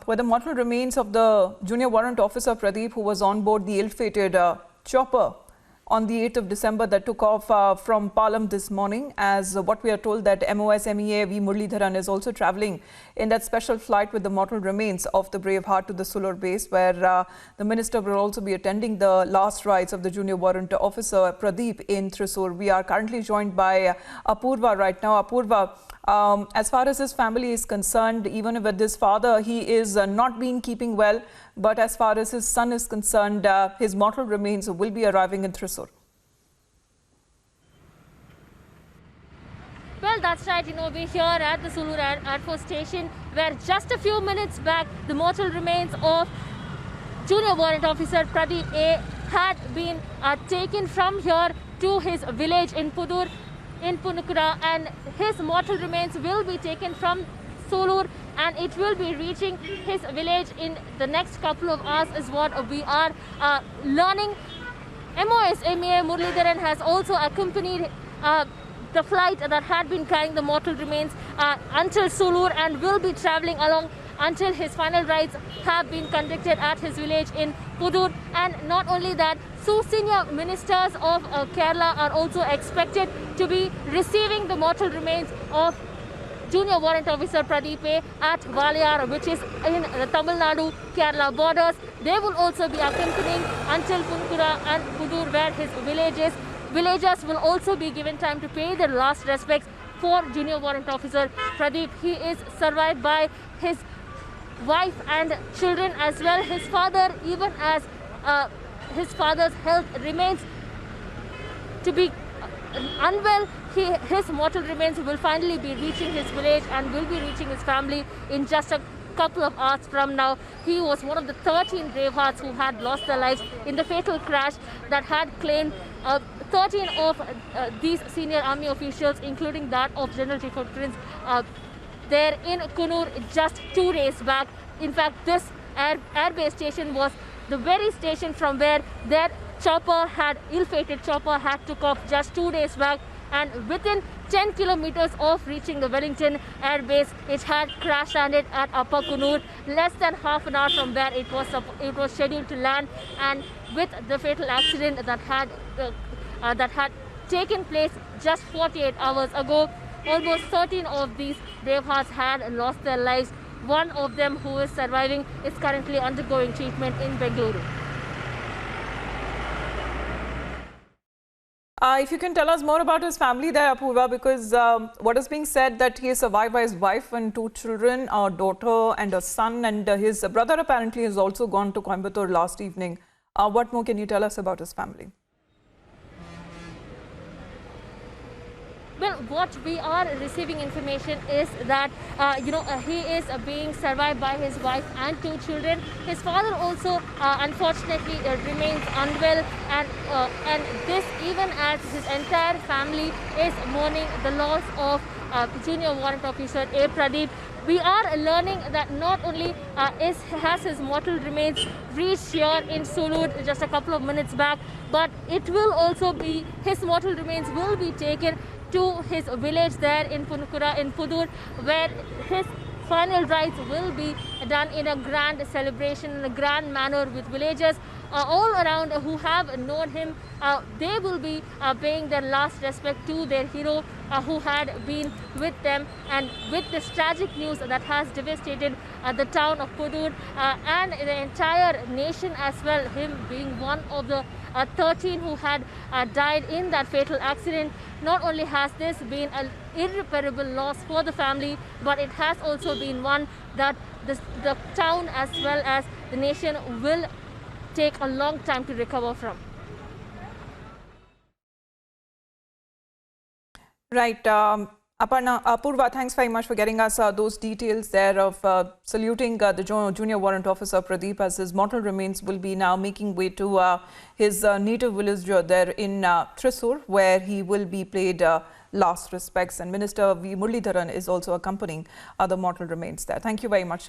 where the mortal remains of the junior warrant officer Pradeep, who was on board the ill-fated chopper on the 8th of December that took off from Palam this morning, as what we are told that MOS MEA V Muralidharan is also travelling in that special flight with the mortal remains of the brave heart to the Sulur base, where the minister will also be attending the last rites of the junior warrant officer Pradeep in Thrissur. We are currently joined by Apurva right now. Apurva, as far as his family is concerned, even with his father, he is not been keeping well, but as far as his son is concerned, his mortal remains will be arriving in Thrissur. Well, that's right. We're here at the Sulur Air Force Station, where just a few minutes back, the mortal remains of Junior Warrant Officer Pradeep A had been taken from here to his village in Pudur, in Punukura, and his mortal remains will be taken from Sulur and it will be reaching his village in the next couple of hours, is what we are learning. MOS MEA Muralidharan has also accompanied the flight that had been carrying the mortal remains until Sulur and will be travelling along until his final rites have been conducted at his village in Pudur. And not only that, two senior ministers of Kerala are also expected to be receiving the mortal remains of Junior Warrant Officer Pradeep A at Valiyar, which is in the Tamil Nadu-Kerala borders. They will also be accompanying until Punukura and Pudur, where his village is. Villagers will also be given time to pay their last respects for Junior Warrant Officer Pradeep. He is survived by his wife and children as well. His father, even as his father's health remains to be unwell, his mortal remains will finally be reaching his village and will be reaching his family in just a couple of hours from now. He was one of the 13 bravehearts who had lost their lives in the fatal crash that had claimed 13 of these senior army officials, including that of General Chief of Prince, there in Coonoor just 2 days back. In fact, this airbase station was the very station from where their ill-fated chopper had took off just 2 days back, and within 10 kilometers of reaching the Wellington Air Base, it had crash landed at Upper Coonoor, less than half an hour from where it was scheduled to land. And with the fatal accident that had taken place just 48 hours ago, almost 13 of these bravehearts had lost their lives. One of them, who is surviving, is currently undergoing treatment in Bengaluru. If you can tell us more about his family there, Apurva, because what is being said that he is survived by his wife and 2 children, a daughter and a son, and his brother apparently has also gone to Coimbatore last evening. What more can you tell us about his family? Well, what we are receiving information is that, he is being survived by his wife and 2 children. His father also, unfortunately, remains unwell, and this even as his entire family is mourning the loss of Junior Warrant Officer A. Pradeep. We are learning that not only has his mortal remains reached here in Sulur just a couple of minutes back, but it will also be, his mortal remains will be taken to his village there in Punukura, in Pudur, where his final rites will be done in a grand celebration, in a grand manner, with villagers all around who have known him. They will be paying their last respect to their hero who had been with them. And with this tragic news that has devastated the town of Pudur and the entire nation as well, him being one of the 13 who had died in that fatal accident, not only has this been an irreparable loss for the family, but it has also been one that the town as well as the nation will take a long time to recover from. Right. Apurva, thanks very much for getting us those details there of saluting the Junior Warrant Officer Pradeep, as his mortal remains will be now making way to his native village there in Thrissur, where he will be paid last respects. And Minister V Muralidharan is also accompanying the mortal remains there. Thank you very much.